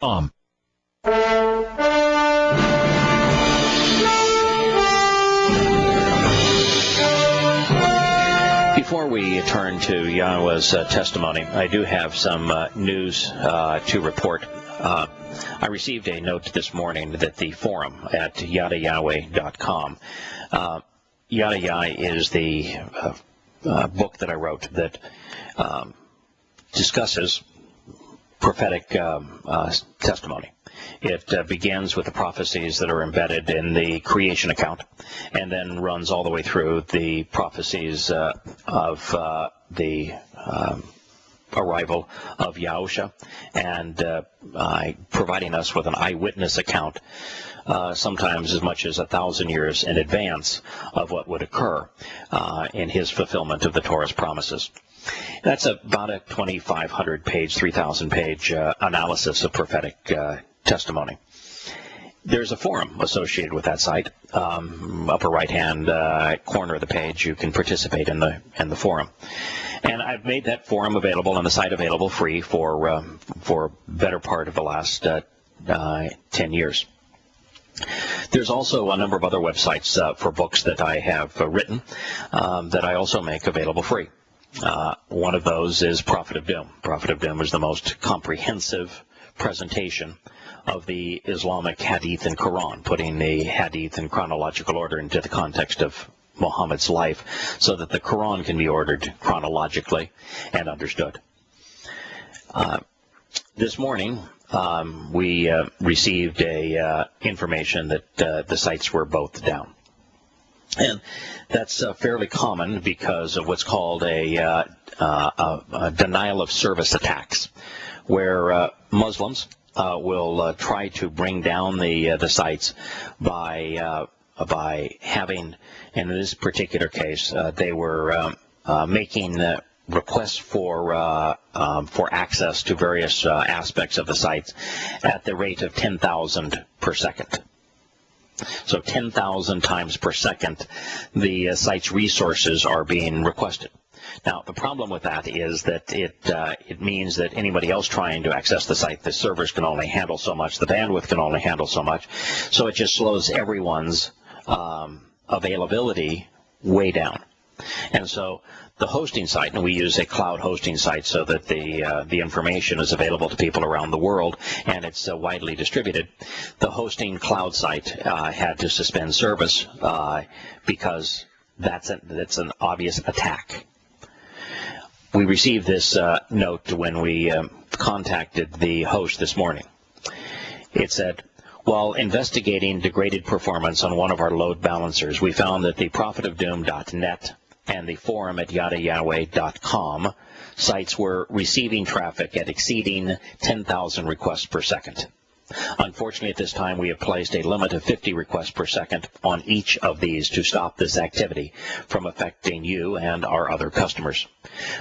Before we turn to Yahowah's testimony, I do have some news to report. I received a note this morning that the forum at yahowah.com, Yahowah is the book that I wrote that discusses prophetic testimony. It begins with the prophecies that are embedded in the creation account and then runs all the way through the prophecies of the arrival of Yahusha and providing us with an eyewitness account, sometimes as much as 1,000 years in advance of what would occur in his fulfillment of the Torah's promises. That's about a 2,500-page, 3,000-page analysis of prophetic testimony. There's a forum associated with that site. Upper right-hand corner of the page, you can participate in the forum. And I've made that forum available and the site available free for better part of the last 10 years. There's also a number of other websites for books that I have written that I also make available free. One of those is Prophet of Doom. Prophet of Doom is the most comprehensive presentation of the Islamic Hadith and Quran, putting the Hadith in chronological order into the context of Muhammad's life so that the Quran can be ordered chronologically and understood. This morning, we received information that the sites were both down. And that's fairly common because of what's called a denial of service attacks, where Muslims will try to bring down the sites by having, and in this particular case, they were making requests for access to various aspects of the sites at the rate of 10,000 per second. So 10,000 times per second, the site's resources are being requested. Now, the problem with that is that it means that anybody else trying to access the site, the servers can only handle so much, the bandwidth can only handle so much, so it just slows everyone's availability way down. And so the hosting site, and we use a cloud hosting site so that the information is available to people around the world and it's widely distributed. The hosting cloud site had to suspend service because that's an obvious attack. We received this note when we contacted the host this morning. It said, while investigating degraded performance on one of our load balancers, we found that the prophetofdoom.net and the forum at yahowah.com sites were receiving traffic at exceeding 10,000 requests per second. Unfortunately, at this time, we have placed a limit of 50 requests per second on each of these to stop this activity from affecting you and our other customers.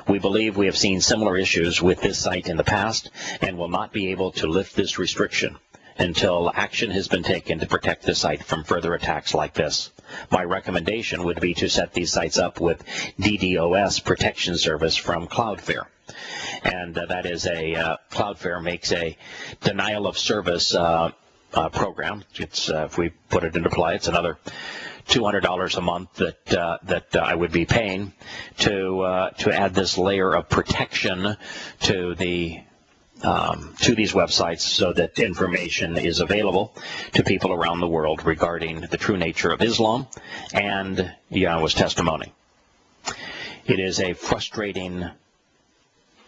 We believe we have seen similar issues with this site in the past and will not be able to lift this restriction until action has been taken to protect the site from further attacks like this. My recommendation would be to set these sites up with DDoS protection service from Cloudflare. And that is Cloudflare makes a denial of service program. It's if we put it into play, it's another $200 a month that I would be paying to add this layer of protection to these websites so that information is available to people around the world regarding the true nature of Islam and Yahowah's testimony. It is a frustrating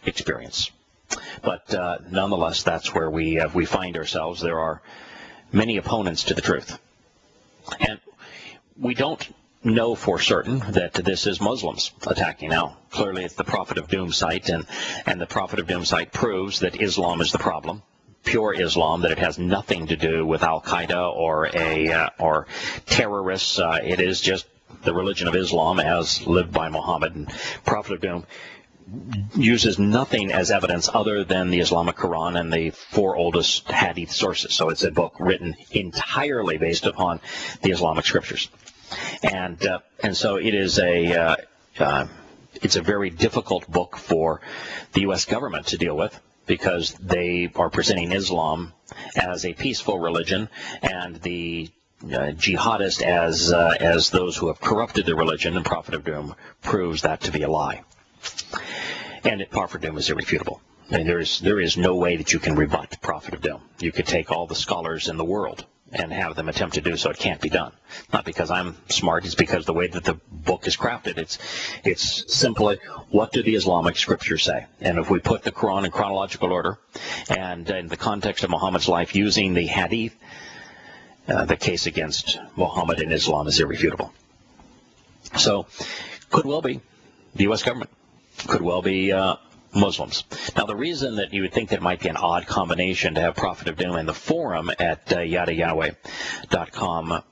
experience, but nonetheless, that's where we find ourselves. There are many opponents to the truth, and we don't know for certain that this is Muslims attacking. Now, clearly it's the Prophet of Doom site, and the Prophet of Doom site proves that Islam is the problem, pure Islam, that it has nothing to do with al-Qaeda or terrorists. It is just the religion of Islam as lived by Muhammad. And Prophet of Doom uses nothing as evidence other than the Islamic Quran and the 4 oldest Hadith sources. So it's a book written entirely based upon the Islamic scriptures. And so it is it's a very difficult book for the U.S. government to deal with because they are presenting Islam as a peaceful religion, and the jihadist as those who have corrupted the religion, and Prophet of Doom proves that to be a lie. And Prophet of Doom is irrefutable. I mean, there is no way that you can rebut Prophet of Doom. You could take all the scholars in the world and have them attempt to do so. It can't be done. Not because I'm smart, it's because the way that the book is crafted. It's simply, what do the Islamic scriptures say? And if we put the Quran in chronological order, and in the context of Muhammad's life using the hadith, the case against Muhammad and Islam is irrefutable. So, could well be the U.S. government. Could well be Muslims. Now, the reason that you would think that it might be an odd combination to have Prophet of Doom and the forum at Yahowah.com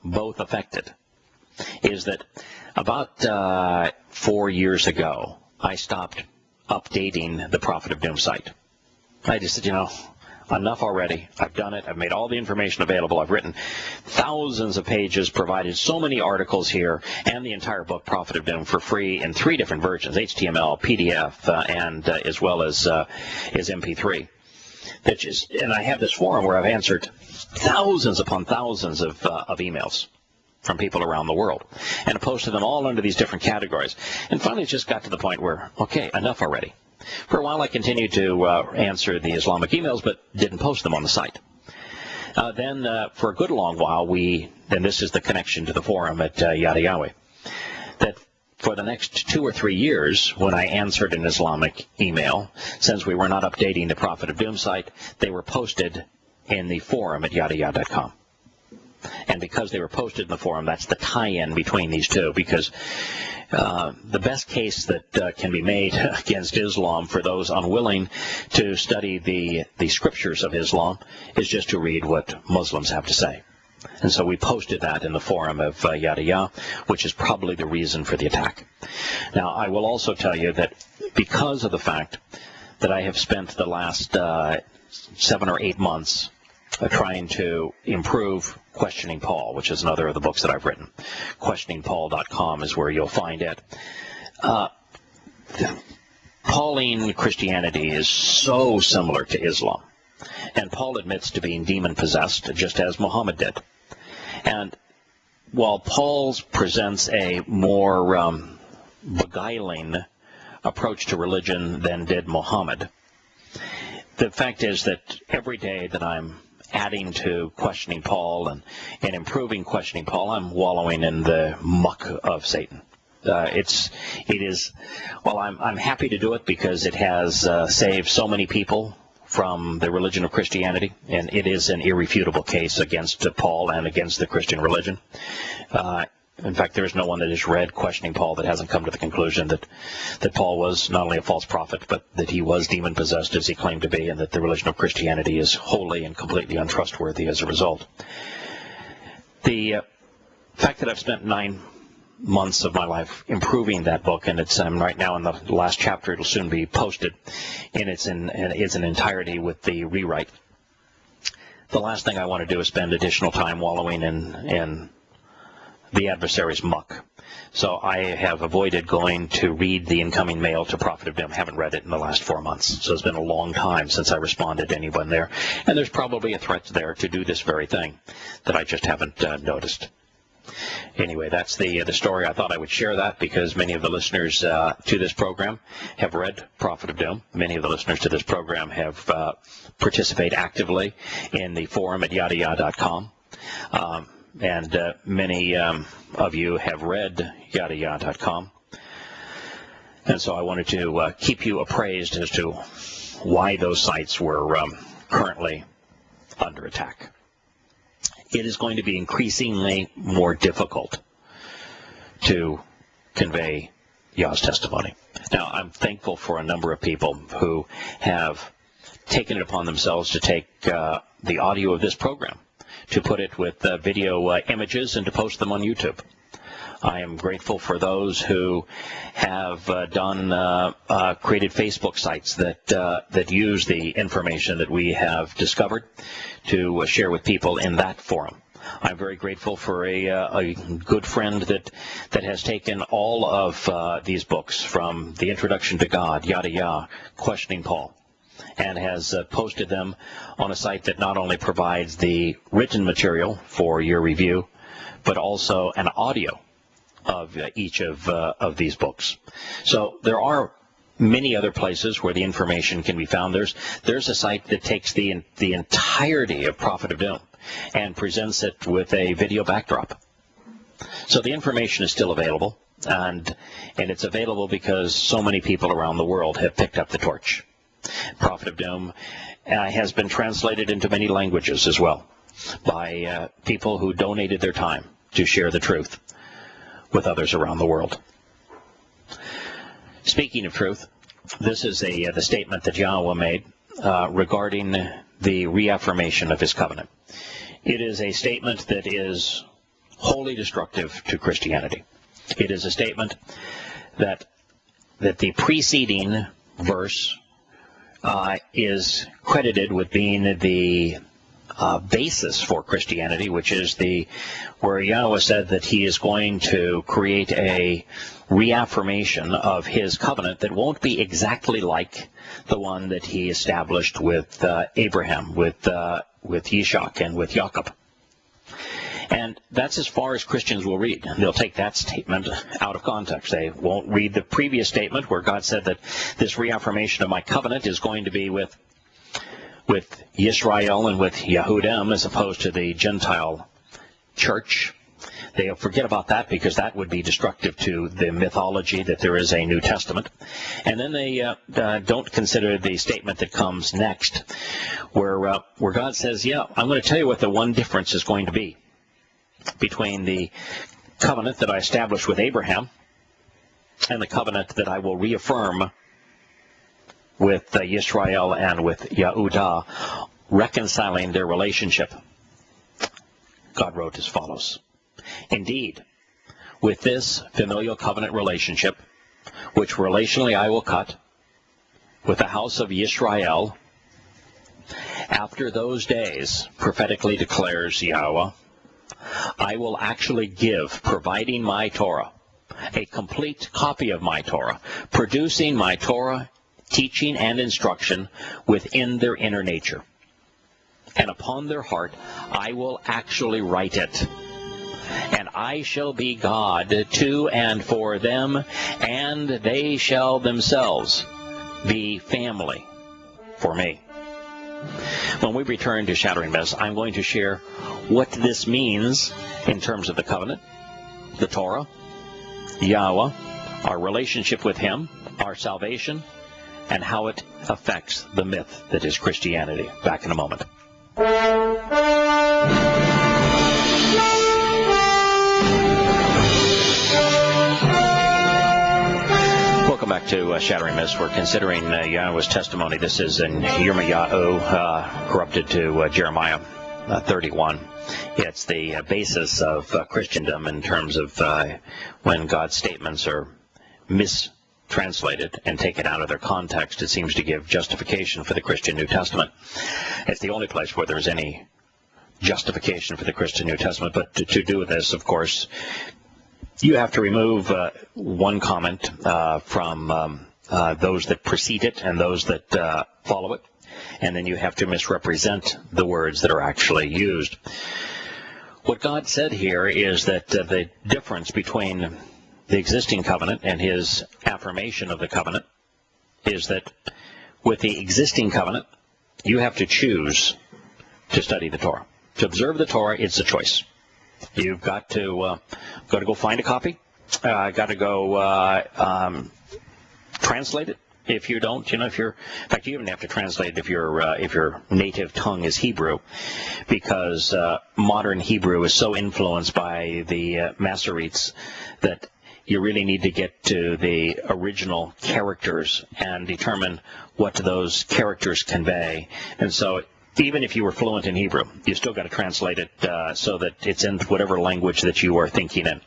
both affected is that about 4 years ago, I stopped updating the Prophet of Doom site. I just said, enough already. I've done it. I've made all the information available. I've written thousands of pages, provided so many articles here, and the entire book, Prophet of Doom, for free in 3 different versions, HTML, PDF, and as well as MP3. And I have this forum where I've answered thousands upon thousands of emails from people around the world, and posted them all under these different categories. And finally, it just got to the point where, okay, enough already. For a while, I continued to answer the Islamic emails, but didn't post them on the site. Then, for a good long while, and this is the connection to the forum at Yahowah, that for the next 2 or 3 years, when I answered an Islamic email, since we were not updating the Prophet of Doom site, they were posted in the forum at Yahowah.com. And because they were posted in the forum, that's the tie-in between these two, because the best case that can be made against Islam for those unwilling to study the scriptures of Islam is just to read what Muslims have to say. And so we posted that in the forum of Yahowah, which is probably the reason for the attack. Now, I will also tell you that because of the fact that I have spent the last 7 or 8 months trying to improve Questioning Paul, which is another of the books that I've written. QuestioningPaul.com is where you'll find it. Pauline Christianity is so similar to Islam. And Paul admits to being demon-possessed, just as Muhammad did. And while Paul presents a more beguiling approach to religion than did Muhammad, the fact is that every day that I'm adding to Questioning Paul and improving Questioning Paul, I'm wallowing in the muck of Satan. I'm happy to do it because it has saved so many people from the religion of Christianity, and it is an irrefutable case against Paul and against the Christian religion. In fact, there is no one that has read Questioning Paul that hasn't come to the conclusion that Paul was not only a false prophet, but that he was demon-possessed as he claimed to be, and that the religion of Christianity is wholly and completely untrustworthy as a result. The fact that I've spent 9 months of my life improving that book, and I'm right now in the last chapter. It'll soon be posted in its entirety with the rewrite. The last thing I want to do is spend additional time wallowing in the adversary's muck. So I have avoided going to read the incoming mail to Prophet of Doom. Haven't read it in the last 4 months. So it's been a long time since I responded to anyone there. And there's probably a threat there to do this very thing that I just haven't noticed. Anyway, that's the story. I thought I would share that because many of the listeners to this program have read Prophet of Doom. Many of the listeners to this program have participate actively in the forum at Yahowah.com. And many of you have read Yahowah.com. And so I wanted to keep you appraised as to why those sites were currently under attack. It is going to be increasingly more difficult to convey Yah's testimony. Now, I'm thankful for a number of people who have taken it upon themselves to take the audio of this program, to put it with video images, and to post them on YouTube. I am grateful for those who have created Facebook sites that use the information that we have discovered to share with people in that forum. I'm very grateful for a good friend that has taken all of these books, from the Introduction to God, Yada Yah, Questioning Paul, and has posted them on a site that not only provides the written material for your review, but also an audio of each of these books. So there are many other places where the information can be found. There's a site that takes the entirety of Prophet of Doom and presents it with a video backdrop. So the information is still available, and it's available because so many people around the world have picked up the torch. Prophet of Doom has been translated into many languages as well by people who donated their time to share the truth with others around the world. Speaking of truth, this is the statement that Yahowah made regarding the reaffirmation of his covenant. It is a statement that is wholly destructive to Christianity. It is a statement that the preceding verse is credited with being the basis for Christianity, which is where Yahowah said that he is going to create a reaffirmation of his covenant that won't be exactly like the one that he established with Abraham, with Yishak, and with Jacob. And that's as far as Christians will read. They'll take that statement out of context. They won't read the previous statement where God said that this reaffirmation of my covenant is going to be with Yisrael and with Yehudim as opposed to the Gentile church. They'll forget about that because that would be destructive to the mythology that there is a New Testament. And then they don't consider the statement that comes next where God says, yeah, I'm going to tell you what the one difference is going to be between the covenant that I established with Abraham and the covenant that I will reaffirm with Yisrael and with Yehudah, reconciling their relationship. God wrote as follows: indeed, with this familial covenant relationship, which relationally I will cut with the house of Yisrael, after those days, prophetically declares Yahowah, I will actually give, providing my Torah, a complete copy of my Torah, producing my Torah, teaching and instruction within their inner nature. And upon their heart I will actually write it. And I shall be God to and for them, and they shall themselves be family for me. When we return to Shattering Myths, I'm going to share what this means in terms of the covenant, the Torah, Yahowah, our relationship with Him, our salvation, and how it affects the myth that is Christianity. Back in a moment. Welcome back to Shattering Myths. We're considering Yahowah's testimony. This is in Yirmiyahu, corrupted to Jeremiah 31. It's the basis of Christendom in terms of when God's statements are mistranslated and taken out of their context. It seems to give justification for the Christian New Testament. It's the only place where there's any justification for the Christian New Testament. But to do this, of course, you have to remove one comment from those that precede it and those that follow it, and then you have to misrepresent the words that are actually used. What God said here is that the difference between the existing covenant and His affirmation of the covenant is that with the existing covenant, you have to choose to study the Torah. To observe the Torah, it's a choice. You've got to go find a copy. Got to go translate it. If you don't, in fact, you even have to translate it if your native tongue is Hebrew, because modern Hebrew is so influenced by the Masoretes that you really need to get to the original characters and determine what those characters convey. And so even if you were fluent in Hebrew, you still got to translate it so that it's in whatever language that you are thinking in.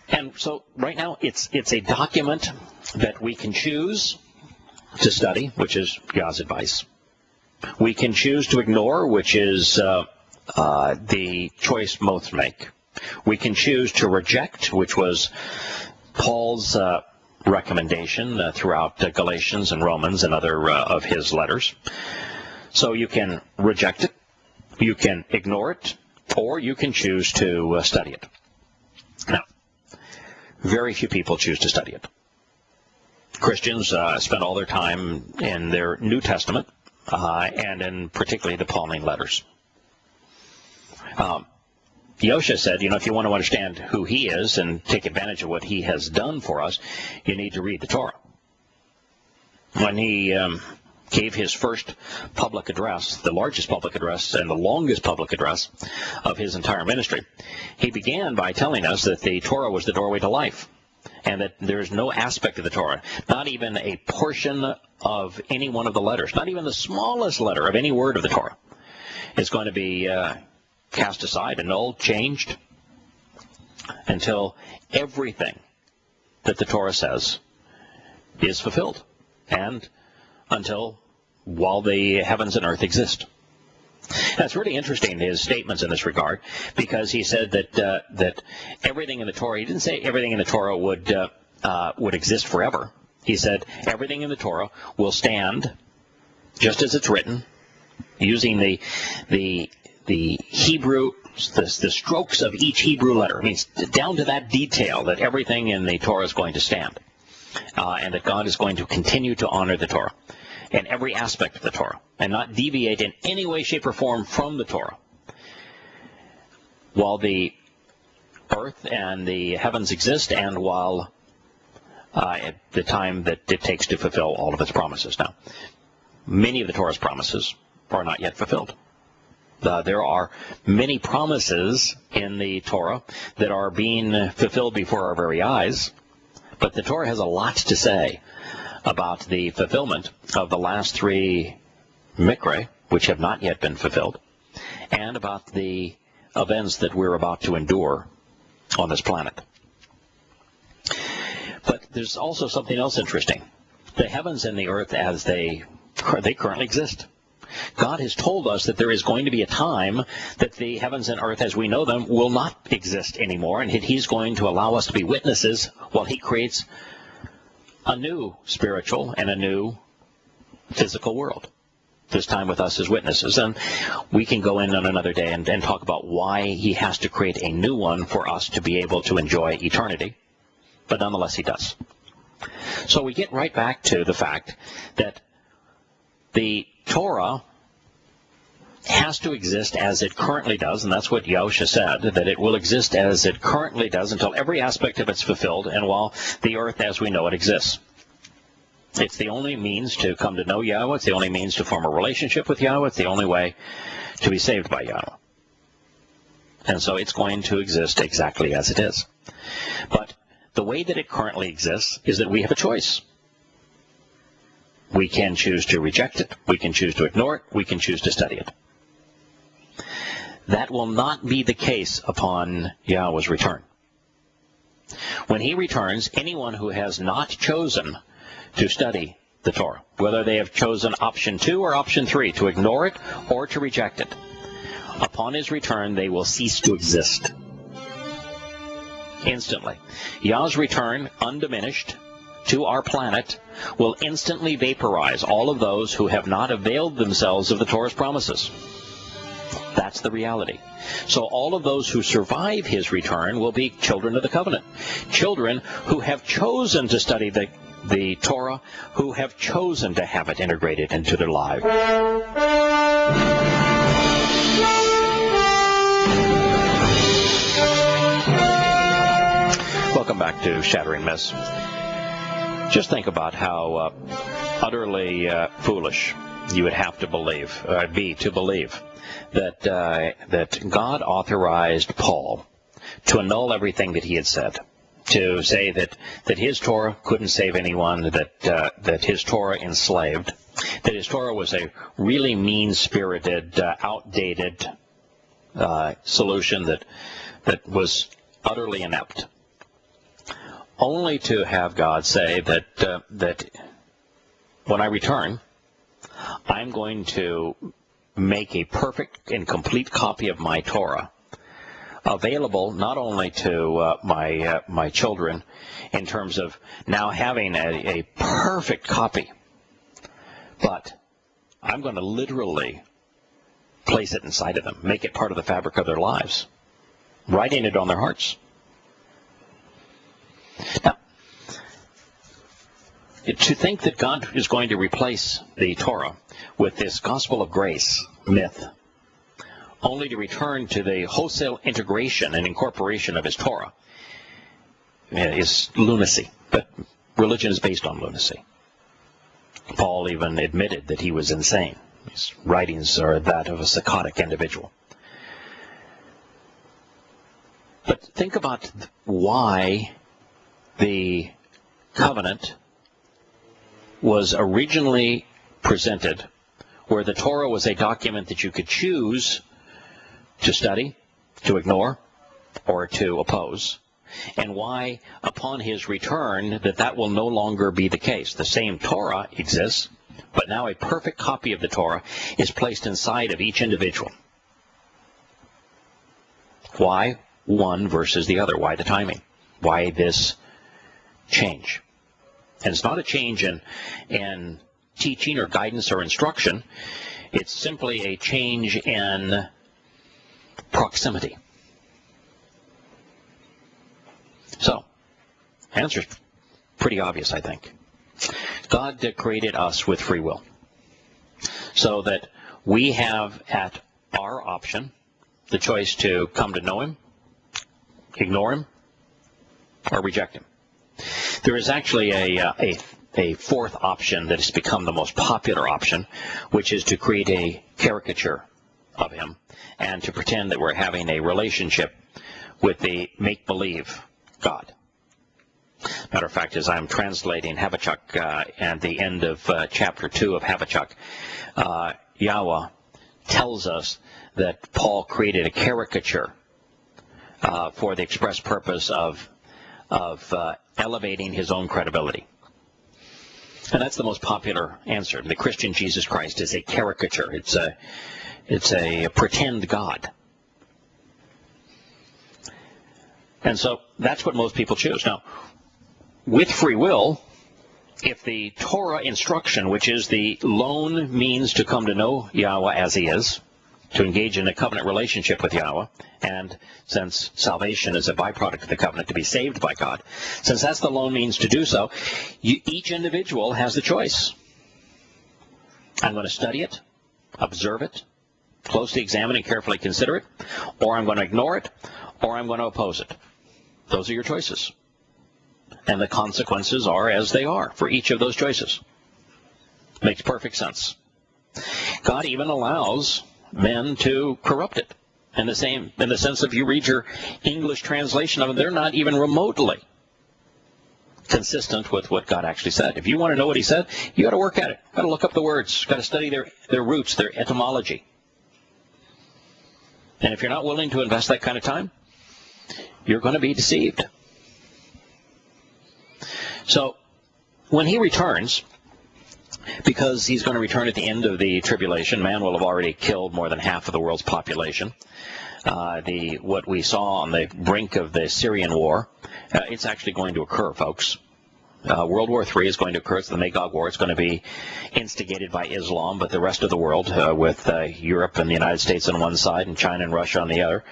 And so right now it's a document that we can choose to study, which is God's advice. We can choose to ignore, which is the choice most make. We can choose to reject, which was Paul's recommendation throughout Galatians and Romans and other of his letters. So you can reject it, you can ignore it, or you can choose to study it. Now, very few people choose to study it. Christians spend all their time in their New Testament and in particularly the Pauline letters. Yahowah said, if you want to understand who he is and take advantage of what he has done for us, you need to read the Torah. When he gave his first public address, the largest public address and the longest public address of his entire ministry, he began by telling us that the Torah was the doorway to life, and that there is no aspect of the Torah, not even a portion of any one of the letters, not even the smallest letter of any word of the Torah, is going to be cast aside, annulled, changed, until everything that the Torah says is fulfilled, and until while the heavens and earth exist. That's really interesting, his statements in this regard, because he said that everything in the Torah, he didn't say everything in the Torah would exist forever. He said everything in the Torah will stand just as it's written, using the Hebrew, the strokes of each Hebrew letter. It means down to that detail that everything in the Torah is going to stand, and that God is going to continue to honor the Torah in every aspect of the Torah, and not deviate in any way, shape, or form from the Torah, while the earth and the heavens exist, and while at the time that it takes to fulfill all of its promises. Now, many of the Torah's promises are not yet fulfilled. There are many promises in the Torah that are being fulfilled before our very eyes, but the Torah has a lot to say about the fulfillment of the last three mikra, which have not yet been fulfilled, and about the events that we're about to endure on this planet. But there's also something else interesting. The heavens and the earth as they currently exist. God has told us that there is going to be a time that the heavens and earth as we know them will not exist anymore, and he's going to allow us to be witnesses while he creates a new spiritual and a new physical world, this time with us as witnesses. And we can go in on another day and talk about why he has to create a new one for us to be able to enjoy eternity, but nonetheless he does. So we get right back to the fact that the Torah has to exist as it currently does, and that's what Yahowah said, that it will exist as it currently does until every aspect of it's fulfilled, and while the earth as we know it exists. It's the only means to come to know Yahowah. It's the only means to form a relationship with Yahowah. It's the only way to be saved by Yahowah. And so it's going to exist exactly as it is. But the way that it currently exists is that we have a choice. We can choose to reject it. We can choose to ignore it. We can choose to study it. That will not be the case upon Yahowah's return. When he returns, anyone who has not chosen to study the Torah, whether they have chosen option 2 or option 3, to ignore it or to reject it, upon his return they will cease to exist. Instantly. Yah's return, undiminished, to our planet will instantly vaporize all of those who have not availed themselves of the Torah's promises. That's the reality. So all of those who survive his return will be children of the covenant, children who have chosen to study the Torah, who have chosen to have it integrated into their lives. Welcome back to Shattering Myths. Just think about how utterly foolish you would have to believe that God authorized Paul to annul everything that he had said, to say that his Torah couldn't save anyone, that his Torah enslaved, that his Torah was a really mean-spirited, outdated solution that was utterly inept, only to have God say that when I return, I'm going to make a perfect and complete copy of my Torah available not only to my children in terms of now having a perfect copy, but I'm going to literally place it inside of them, make it part of the fabric of their lives, writing it on their hearts. Now, to think that God is going to replace the Torah with this gospel of grace myth, only to return to the wholesale integration and incorporation of his Torah, is lunacy. But religion is based on lunacy. Paul even admitted that he was insane. His writings are that of a psychotic individual. But think about why the covenant was originally presented, where the Torah was a document that you could choose to study, to ignore, or to oppose, and why upon his return that will no longer be the case. The same Torah exists, but now a perfect copy of the Torah is placed inside of each individual. Why one versus the other? Why the timing? Why this change? And it's not a change in teaching or guidance or instruction. It's simply a change in proximity. So, answer's pretty obvious, I think. God created us with free will, so that we have at our option the choice to come to know him, ignore him, or reject him. There is actually a fourth option that has become the most popular option, which is to create a caricature of him and to pretend that we're having a relationship with the make-believe God. Matter of fact, as I'm translating Habakkuk at the end of chapter 2 of Habakkuk, Yahowah tells us that Paul created a caricature for the express purpose of elevating his own credibility. And that's the most popular answer. The Christian Jesus Christ is a caricature. It's a pretend God. And so that's what most people choose. Now, with free will, if the Torah instruction, which is the lone means to come to know Yahowah as he is, to engage in a covenant relationship with Yahowah, and since salvation is a byproduct of the covenant to be saved by God, since that's the lone means to do so, each individual has the choice. I'm going to study it, observe it, closely examine and carefully consider it, or I'm going to ignore it, or I'm going to oppose it. Those are your choices. And the consequences are as they are for each of those choices. Makes perfect sense. God even allows men to corrupt it. In the sense of, you read your English translation of it, they're not even remotely consistent with what God actually said. If you want to know what he said, you got to work at it. Got to look up the words. Got to study their roots, their etymology. And if you're not willing to invest that kind of time, you're going to be deceived. So when he returns, because he's going to return at the end of the tribulation, man will have already killed more than half of the world's population. What we saw on the brink of the Syrian war, it's actually going to occur, folks. World War III is going to occur. It's the Magog War. It's going to be instigated by Islam, but the rest of the world, with Europe and the United States on one side and China and Russia on the other,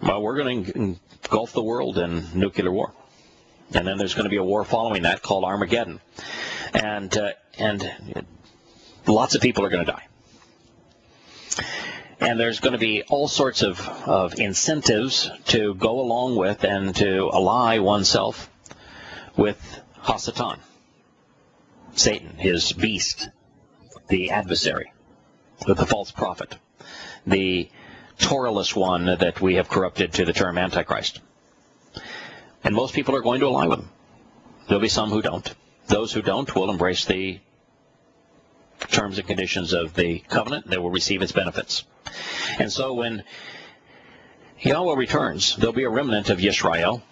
we're going to engulf the world in nuclear war. And then there's going to be a war following that called Armageddon. And lots of people are going to die. And there's going to be all sorts of incentives to go along with and to ally oneself with Hasatan, Satan, his beast, the adversary, the false prophet, the Torahless one that we have corrupted to the term Antichrist. And most people are going to ally with him. There'll be some who don't. Those who don't will embrace the terms and conditions of the covenant. They will receive its benefits. And so when Yahowah returns, there'll be a remnant of Yisrael,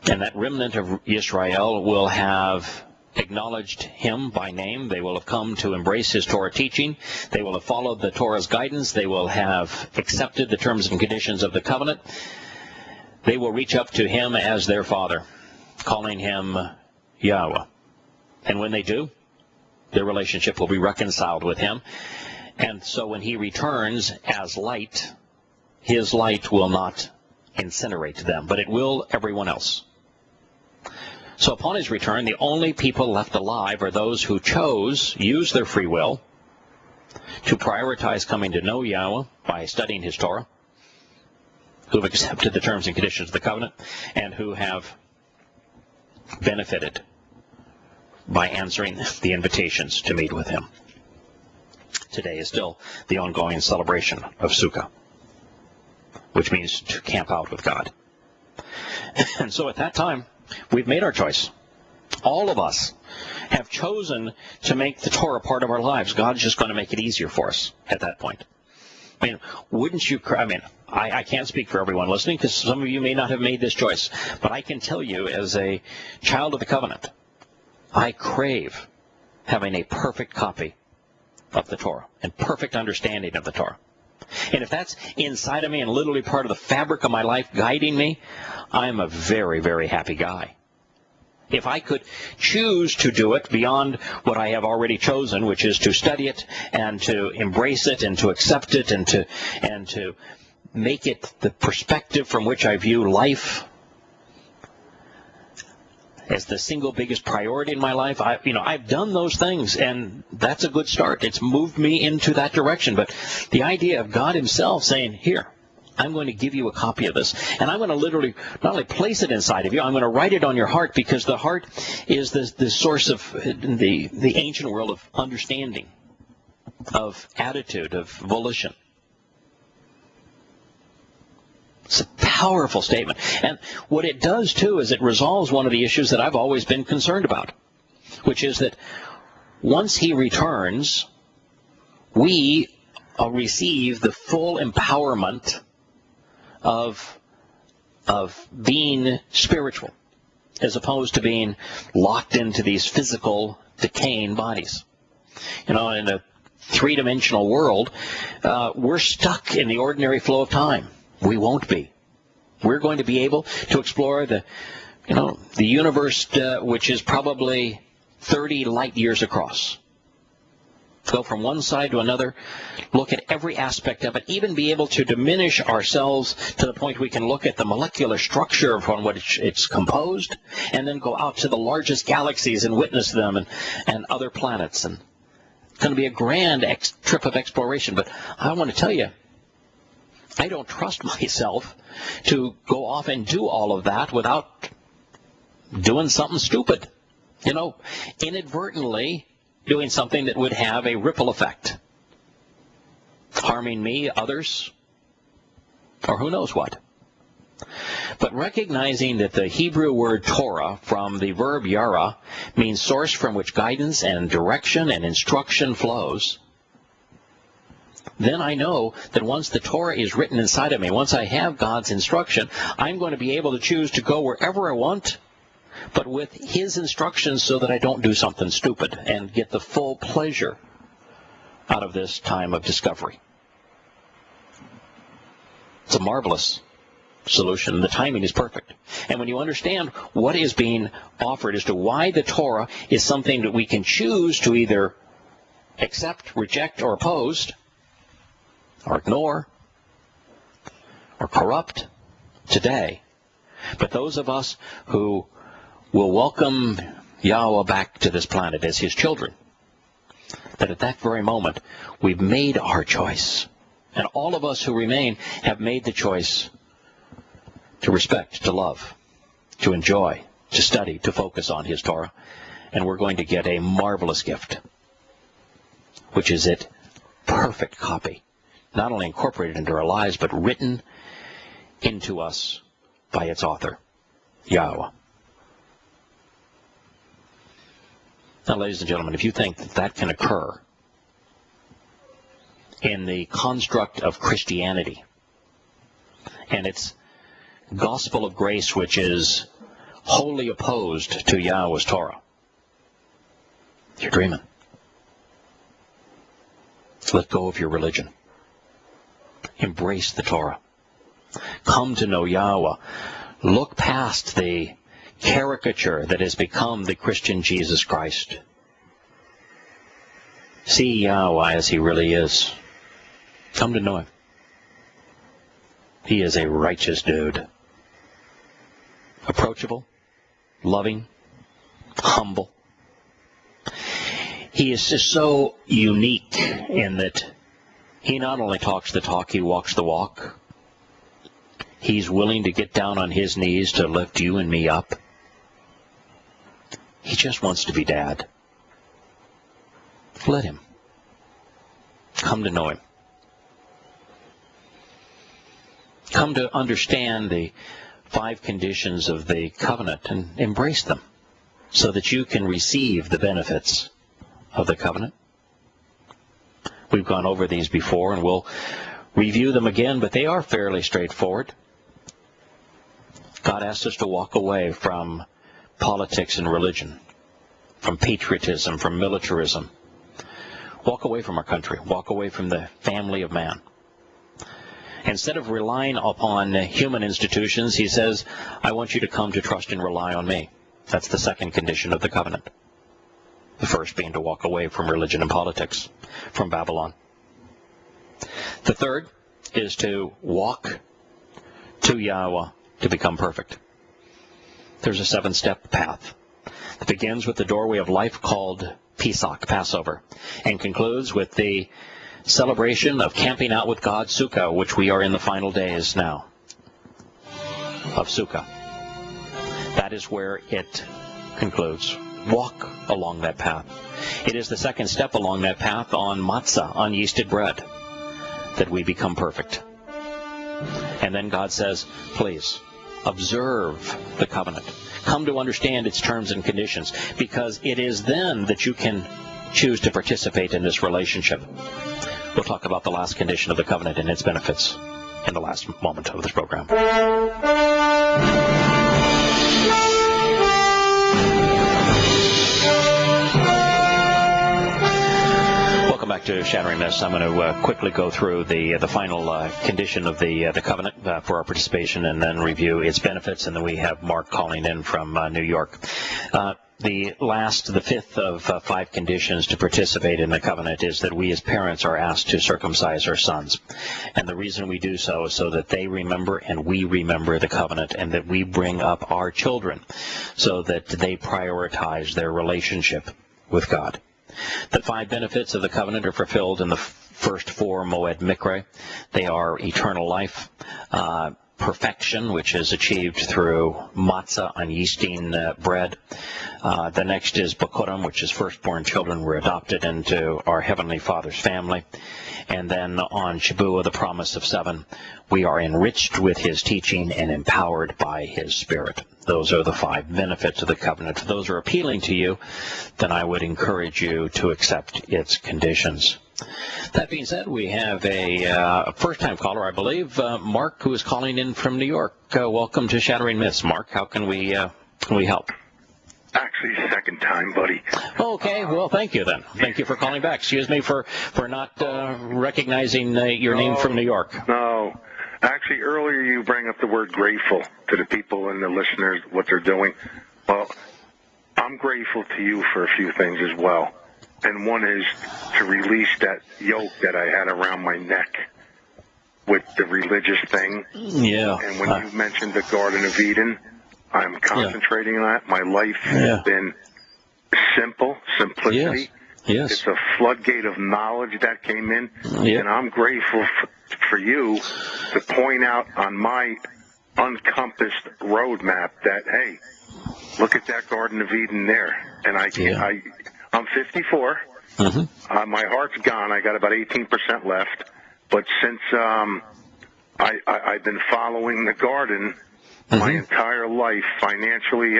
and that remnant of Yisrael will have acknowledged him by name. They will have come to embrace his Torah teaching. They will have followed the Torah's guidance. They will have accepted the terms and conditions of the covenant. they will reach up to him as their father, calling him Yahowah. And when they do, their relationship will be reconciled with him. And so when he returns as light, his light will not incinerate them, but it will everyone else. So upon his return, the only people left alive are those who use their free will, to prioritize coming to know Yahowah by studying his Torah, who have accepted the terms and conditions of the covenant, and who have benefited by answering the invitations to meet with him. Today is still the ongoing celebration of Sukkah, which means to camp out with God. And so at that time, we've made our choice. All of us have chosen to make the Torah part of our lives. God's just going to make it easier for us at that point. I mean, wouldn't you? I can't speak for everyone listening, because some of you may not have made this choice. But I can tell you, as a child of the covenant, I crave having a perfect copy of the Torah and perfect understanding of the Torah. And if that's inside of me and literally part of the fabric of my life guiding me, I'm a very, very happy guy. If I could choose to do it beyond what I have already chosen, which is to study it and to embrace it and to accept it and to make it the perspective from which I view life as the single biggest priority in my life, I've done those things, and that's a good start. It's moved me into that direction. But the idea of God himself saying, here, I'm going to give you a copy of this, and I'm going to literally not only place it inside of you, I'm going to write it on your heart, because the heart is the source of the ancient world of understanding, of attitude, of volition. It's a powerful statement. And what it does, too, is it resolves one of the issues that I've always been concerned about, which is that once he returns, we receive the full empowerment of being spiritual, as opposed to being locked into these physical, decaying bodies. In a three-dimensional world, we're stuck in the ordinary flow of time. We won't be. We're going to be able to explore the universe, which is probably 30 light years across. Go from one side to another, look at every aspect of it, even be able to diminish ourselves to the point we can look at the molecular structure upon which it's composed, and then go out to the largest galaxies and witness them and other planets. And it's going to be a grand trip of exploration. But I want to tell you, I don't trust myself to go off and do all of that without doing something stupid. Inadvertently doing something that would have a ripple effect, harming me, others, or who knows what. But recognizing that the Hebrew word Torah, from the verb yara, means source from which guidance and direction and instruction flows, then I know that once the Torah is written inside of me, once I have God's instruction, I'm going to be able to choose to go wherever I want, but with his instructions, so that I don't do something stupid and get the full pleasure out of this time of discovery. It's a marvelous solution. The timing is perfect. And when you understand what is being offered as to why the Torah is something that we can choose to either accept, reject, or oppose, or ignore, or corrupt today, but those of us who will welcome Yahowah back to this planet as his children, that at that very moment we've made our choice. And all of us who remain have made the choice to respect, to love, to enjoy, to study, to focus on his Torah. And we're going to get a marvelous gift, which is its perfect copy, not only incorporated into our lives, but written into us by its author, Yahowah. Now, ladies and gentlemen, if you think that that can occur in the construct of Christianity and its gospel of grace, which is wholly opposed to Yahowah's Torah, you're dreaming. Let go of your religion. Embrace the Torah. Come to know Yahowah. Look past the caricature that has become the Christian Jesus Christ. See Yahowah as he really is. Come to know him. He is a righteous dude. Approachable, loving, humble. He is just so unique in that he not only talks the talk, he walks the walk. He's willing to get down on his knees to lift you and me up. He just wants to be Dad. Let him. Come to know him. Come to understand the 5 conditions of the covenant and embrace them so that you can receive the benefits of the covenant. We've gone over these before and we'll review them again, but they are fairly straightforward. God asks us to walk away from politics and religion, from patriotism, from militarism. Walk away from our country. Walk away from the family of man. Instead of relying upon human institutions, he says, I want you to come to trust and rely on me. That's the second condition of the covenant. The first being to walk away from religion and politics, from Babylon. The third is to walk to Yahowah to become perfect. There's a 7-step path that begins with the doorway of life called Pesach, Passover, and concludes with the celebration of camping out with God, Sukkah, which we are in the final days now of Sukkah. That is where it concludes. Walk along that path. It is the second step along that path on matzah, on yeasted bread, that we become perfect. And then God says, please, observe the covenant. Come to understand its terms and conditions, because it is then that you can choose to participate in this relationship. We'll talk about the last condition of the covenant and its benefits in the last moment of this program. Welcome back to Shattering Myths. I'm going to quickly go through the final condition of the covenant for our participation and then review its benefits. And then we have Mark calling in from New York. The fifth of 5 conditions to participate in the covenant is that we as parents are asked to circumcise our sons. And the reason we do so is so that they remember and we remember the covenant, and that we bring up our children so that they prioritize their relationship with God. The 5 benefits of the covenant are fulfilled in the first 4 Moed Mikre. They are eternal life, perfection, which is achieved through matzah, unyeasting bread. The next is Bakurim, which is firstborn children. We're adopted into our Heavenly Father's family. And then on Shavuot, the promise of 7, we are enriched with his teaching and empowered by his Spirit. Those are the 5 benefits of the covenant. If those are appealing to you, then I would encourage you to accept its conditions. That being said, we have a first-time caller, I believe, Mark, who is calling in from New York. Welcome to Shattering Myths. Mark, how can we help? Actually, second time, buddy. Okay, well, thank you then. Thank you for calling back. Excuse me for not recognizing your name from New York. No. Actually, earlier you bring up the word grateful to the people and the listeners, what they're doing. Well, I'm grateful to you for a few things as well. And one is to release that yoke that I had around my neck with the religious thing. Yeah. And when you mentioned the Garden of Eden, I'm concentrating on that. My life has been simplicity. Yes. It's a floodgate of knowledge that came in. Yep. And I'm grateful for you to point out on my uncompassed roadmap that, hey, look at that Garden of Eden there. And I'm 54. Mm-hmm. My heart's gone. I got about 18% left. But since I've been following the garden my entire life financially,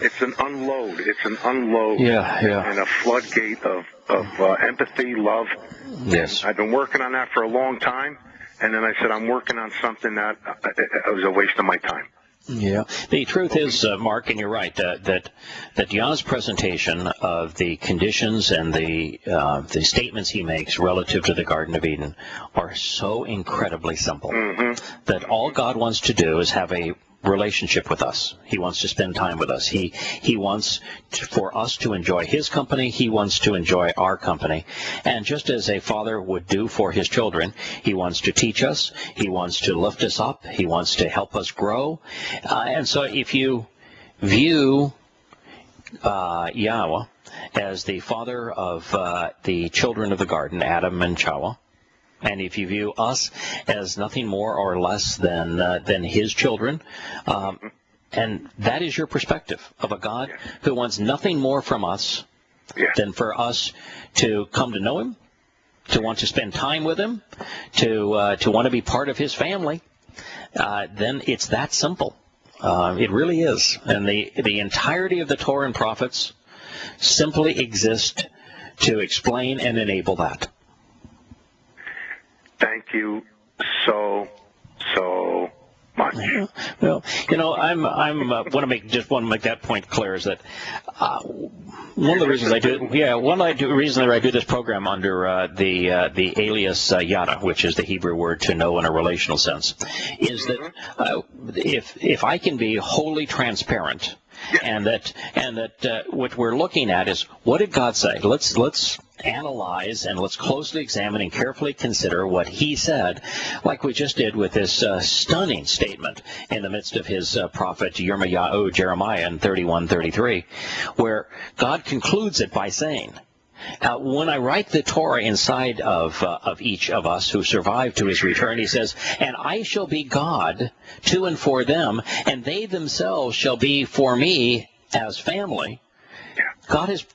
it's an unload. It's an unload and a floodgate of empathy, love. Yes. I've been working on that for a long time, and then I said I'm working on something that was a waste of my time. Yeah, the truth is, Mark, and you're right, that Yah's presentation of the conditions and the statements he makes relative to the Garden of Eden are so incredibly simple that all God wants to do is have a relationship with us. He wants to spend time with us. He wants for us to enjoy his company. He wants to enjoy our company. And just as a father would do for his children, he wants to teach us. He wants to lift us up. He wants to help us grow. And so if you view Yahowah as the father of the children of the garden, Adam and Chawah, and if you view us as nothing more or less than his children, and that is your perspective of a God who wants nothing more from us than for us to come to know him, to want to spend time with him, to want to be part of his family, then it's that simple. It really is. And the entirety of the Torah and prophets simply exist to explain and enable that. Thank you so much. Well, I want to make that point clear is that one of the reasons I do that I do this program under the alias yada, which is the Hebrew word to know in a relational sense, is that if I can be wholly transparent, and that what we're looking at is, what did God say? Let's analyze and let's closely examine and carefully consider what he said, like we just did with this stunning statement in the midst of his prophet Yirmiyahu, Jeremiah in 31:33, where God concludes it by saying, when I write the Torah inside of each of us who survive to his return, he says, and I shall be God to and for them, and they themselves shall be for me as family. God has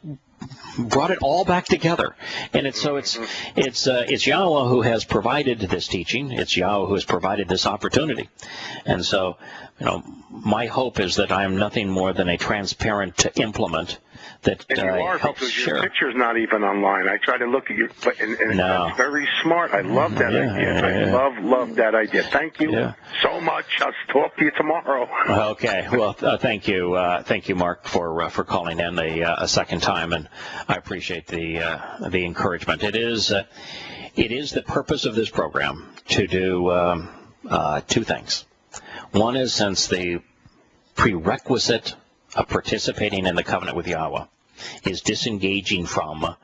brought it all back together, and it's Yahowah who has provided this teaching. It's Yahowah who has provided this opportunity, and so my hope is that I am nothing more than a transparent implement that and you are, helps because share. Your picture's not even online. I try to look at you, and No. that's very smart. I love that idea. I love that idea. Thank you so much. I'll talk to you tomorrow. Okay. Well, thank you, Mark, for calling in a second time, and I appreciate the encouragement. It is the purpose of this program to do two things. One is, since the prerequisite of participating in the covenant with Yahowah is disengaging from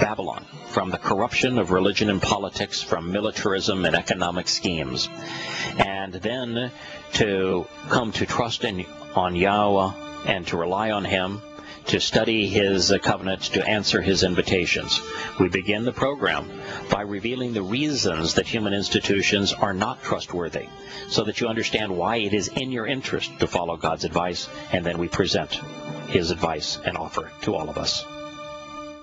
Babylon, from the corruption of religion and politics, from militarism and economic schemes, and then to come to trust on Yahowah and to rely on him, to study his covenant, to answer his invitations. We begin the program by revealing the reasons that human institutions are not trustworthy, so that you understand why it is in your interest to follow God's advice, and then we present his advice and offer to all of us.